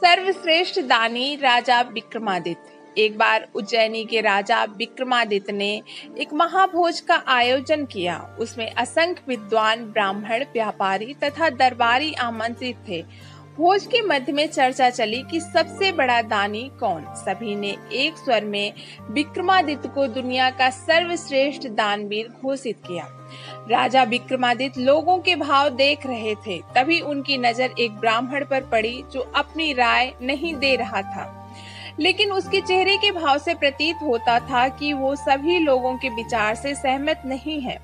सर्वश्रेष्ठ दानी राजा विक्रमादित्य। एक बार उज्जैनी के राजा विक्रमादित्य ने एक महाभोज का आयोजन किया। उसमें असंख्य विद्वान, ब्राह्मण, व्यापारी तथा दरबारी आमंत्रित थे। भोज के मध्य में चर्चा चली कि सबसे बड़ा दानी कौन। सभी ने एक स्वर में विक्रमादित्य को दुनिया का सर्वश्रेष्ठ दानवीर घोषित किया। राजा विक्रमादित्य लोगों के भाव देख रहे थे। तभी उनकी नजर एक ब्राह्मण पर पड़ी जो अपनी राय नहीं दे रहा था, लेकिन उसके चेहरे के भाव से प्रतीत होता था कि वो सभी लोगों के विचार से सहमत नहीं है।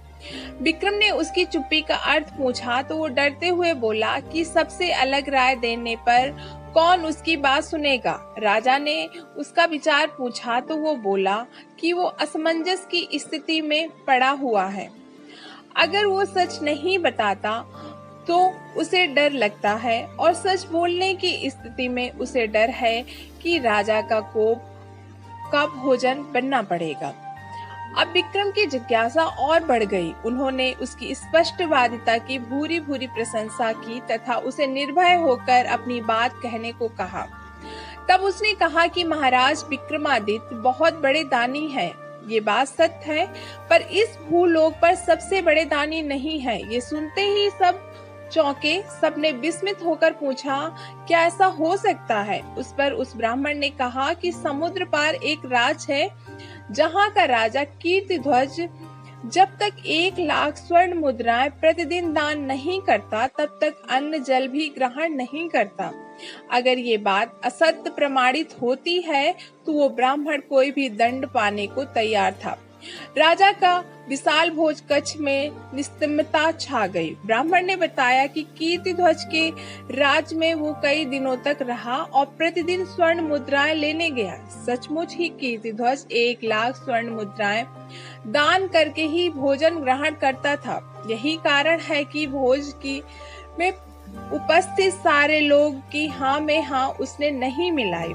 विक्रम ने उसकी चुप्पी का अर्थ पूछा तो वो डरते हुए बोला कि सबसे अलग राय देने पर कौन उसकी बात सुनेगा। राजा ने उसका विचार पूछा तो वो बोला कि वो असमंजस की स्थिति में पड़ा हुआ है। अगर वो सच नहीं बताता तो उसे डर लगता है, और सच बोलने की स्थिति में उसे डर है कि राजा का कोप का भोजन बनना पड़ेगा। अब विक्रम की जिज्ञासा और बढ़ गई। उन्होंने उसकी स्पष्टवादिता की भूरी भूरी प्रशंसा की तथा उसे निर्भय होकर अपनी बात कहने को कहा। तब उसने कहा कि महाराज विक्रमादित्य बहुत बड़े दानी हैं। ये बात सत्य है, पर इस भूलोक पर सबसे बड़े दानी नहीं है। ये सुनते ही सब चौंके। सबने विस्मित होकर पूछा, क्या ऐसा हो सकता है? उस पर उस ब्राह्मण ने कहा कि समुद्र पार एक राज है, जहाँ का राजा कीर्तिध्वज जब तक 1,00,000 स्वर्ण मुद्राएं प्रतिदिन दान नहीं करता, तब तक अन्न जल भी ग्रहण नहीं करता। अगर ये बात असत्य प्रमाणित होती है तो वो ब्राह्मण कोई भी दंड पाने को तैयार था। राजा का विशाल भोज कक्ष में निस्तब्धता छा गई। ब्राह्मण ने बताया कि कीर्तिध्वज के राज में वो कई दिनों तक रहा और प्रतिदिन स्वर्ण मुद्राएं लेने गया। सचमुच ही कीर्तिध्वज 1,00,000 स्वर्ण मुद्राएं दान करके ही भोजन ग्रहण करता था। यही कारण है कि भोज की में उपस्थित सारे लोग की हाँ में हाँ उसने नहीं मिलाई।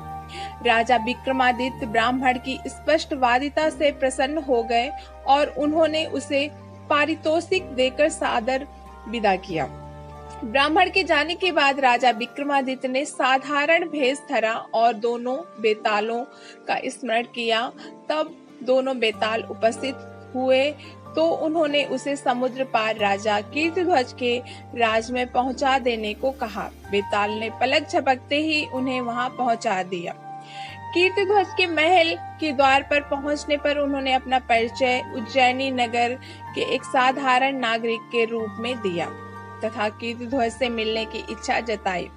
राजा विक्रमादित्य ब्राह्मण की स्पष्टवादिता से प्रसन्न हो गए और उन्होंने उसे पारितोषिक देकर सादर विदा किया। ब्राह्मण के जाने के बाद राजा विक्रमादित्य ने साधारण भेष धरा और दोनों बेतालों का स्मरण किया। तब दोनों बेताल उपस्थित हुए तो उन्होंने उसे समुद्र पार राजा कीर्तिध्वज के राज में पहुंचा देने को कहा। बेताल ने पलक झपकते ही उन्हें वहां पहुंचा दिया। कीर्तिध्वज के महल के द्वार पर पहुंचने पर उन्होंने अपना परिचय उज्जैनी नगर के एक साधारण नागरिक के रूप में दिया तथा कीर्तिध्वज से मिलने की इच्छा जताई।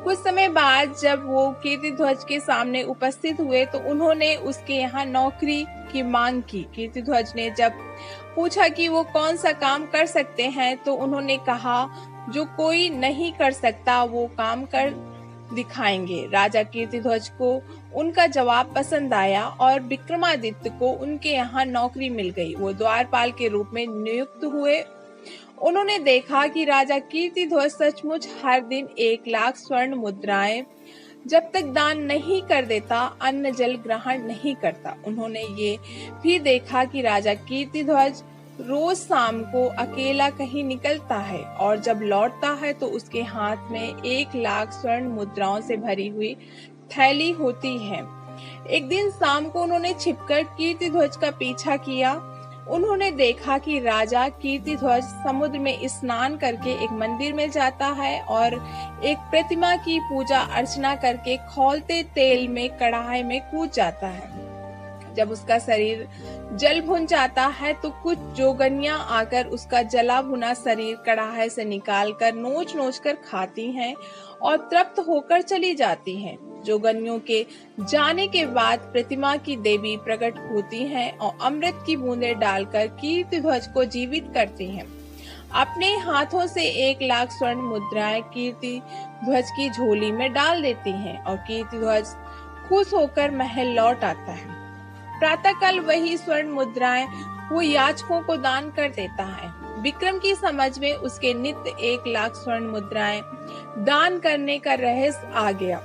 कुछ समय बाद जब वो कीर्तिध्वज के सामने उपस्थित हुए तो उन्होंने उसके यहाँ नौकरी की मांग की। कीर्तिध्वज ने जब पूछा कि वो कौन सा काम कर सकते हैं तो उन्होंने कहा, जो कोई नहीं कर सकता वो काम कर दिखाएंगे। राजा कीर्तिध्वज को उनका जवाब पसंद आया और विक्रमादित्य को उनके यहाँ नौकरी मिल गई। वो द्वारपाल के रूप में नियुक्त हुए। उन्होंने देखा कि राजा कीर्तिध्वज सचमुच हर दिन 1,00,000 स्वर्ण मुद्राएं जब तक दान नहीं कर देता, अन्न जल ग्रहण नहीं करता। उन्होंने ये भी देखा कि राजा कीर्तिध्वज रोज शाम को अकेला कहीं निकलता है और जब लौटता है तो उसके हाथ में 1,00,000 स्वर्ण मुद्राओं से भरी हुई थैली होती है। एक दिन शाम को उन्होंने छिपकर कीर्तिध्वज का पीछा किया। उन्होंने देखा कि राजा कीर्तिध्वज समुद्र में स्नान करके एक मंदिर में जाता है और एक प्रतिमा की पूजा अर्चना करके खौलते तेल में कढ़ाई में कूद जाता है। जब उसका शरीर जल भुन जाता है तो कुछ जोगनियां आकर उसका जला भुना शरीर कढ़ाई से निकालकर नोच नोच कर खाती हैं और तृप्त होकर चली जाती हैं। जोगनियों के जाने के बाद प्रतिमा की देवी प्रकट होती हैं और अमृत की बूंदें डालकर कीर्तिध्वज को जीवित करती हैं। अपने हाथों से 1,00,000 स्वर्ण मुद्राएं कीर्तिध्वज की झोली में डाल देती हैं और कीर्तिध्वज खुश होकर महल लौट आता है। प्रातःकाल वही स्वर्ण मुद्राएं वो याचकों को दान कर देता है। विक्रम की समझ में उसके नित्य 1,00,000 स्वर्ण मुद्राएं दान करने का रहस्य आ गया।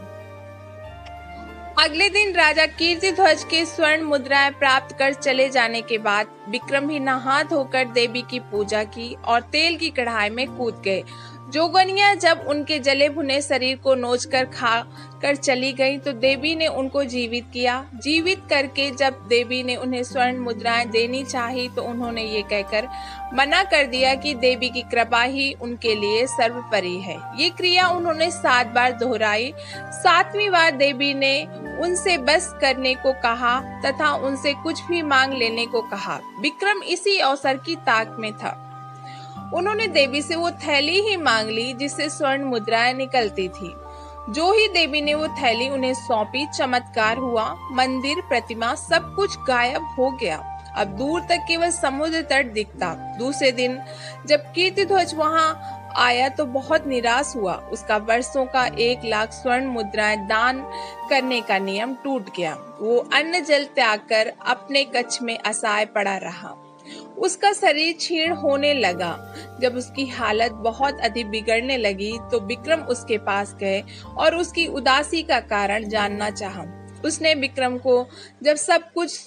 अगले दिन राजा कीर्तिध्वज के स्वर्ण मुद्राएं प्राप्त कर चले जाने के बाद विक्रम भी नहा धोकर देवी की पूजा की और तेल की कढ़ाई में कूद गए। जोगनिया जब उनके जले भुने शरीर को नोचकर खा कर चली गई तो देवी ने उनको जीवित किया। जीवित करके जब देवी ने उन्हें स्वर्ण मुद्राएं देनी चाही तो उन्होंने ये कहकर मना कर दिया कि देवी की कृपा ही उनके लिए सर्वोपरि है। ये क्रिया उन्होंने 7 बार दोहराई। 7वीं बार देवी ने उनसे बस करने को कहा तथा उनसे कुछ भी मांग लेने को कहा। विक्रम इसी अवसर की ताक में था। उन्होंने देवी से वो थैली ही मांग ली जिससे स्वर्ण मुद्राएं निकलती थी। जो ही देवी ने वो थैली उन्हें सौंपी, चमत्कार हुआ। मंदिर, प्रतिमा सब कुछ गायब हो गया। अब दूर तक केवल समुद्र तट दिखता। दूसरे दिन जब कीर्तिध्वज वहां आया तो बहुत निराश हुआ। उसका वर्षों का 1 लाख स्वर्ण मुद्राएं दान करने का नियम टूट गया। वो अन्न जल त्याग कर अपने कक्ष में असहाय पड़ा रहा। उसका शरीर क्षीण होने लगा। जब उसकी हालत बहुत अधिक बिगड़ने लगी तो विक्रम उसके पास गए और उसकी उदासी का कारण जानना चाहा। उसने विक्रम को जब सब कुछ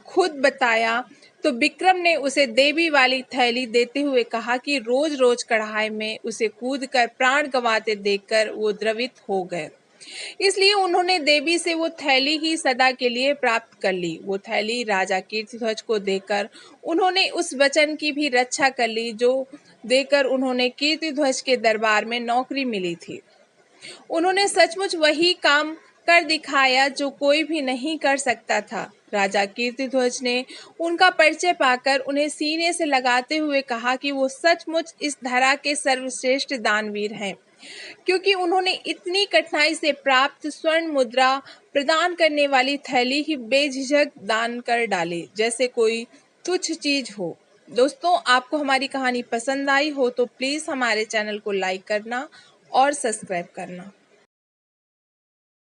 खुद बताया तो विक्रम ने उसे देवी वाली थैली देते हुए कहा कि रोज रोज कढ़ाई में उसे कूदकर प्राण गंवाते देखकर वो द्रवित हो गए। इसलिए उन्होंने देवी से वो थैली ही सदा के लिए प्राप्त कर ली। वो थैली राजा कीर्तिध्वज को देकर उन्होंने उस वचन की भी रक्षा कर ली जो देकर उन्होंने कीर्तिध्वज के दरबार में नौकरी मिली थी। उन्होंने सचमुच वही काम कर दिखाया जो कोई भी नहीं कर सकता था। राजा कीर्तिध्वज ने उनका परिचय पाकर उन्हें सीने से लगाते हुए कहा कि वो सचमुच इस धरा के सर्वश्रेष्ठ दानवीर हैं, क्योंकि उन्होंने इतनी कठिनाई से प्राप्त स्वर्ण मुद्रा प्रदान करने वाली थैली ही बेझिझक दान कर डाली, जैसे कोई तुच्छ चीज हो। दोस्तों, आपको हमारी कहानी पसंद आई हो तो प्लीज हमारे चैनल को लाइक करना और सब्सक्राइब करना।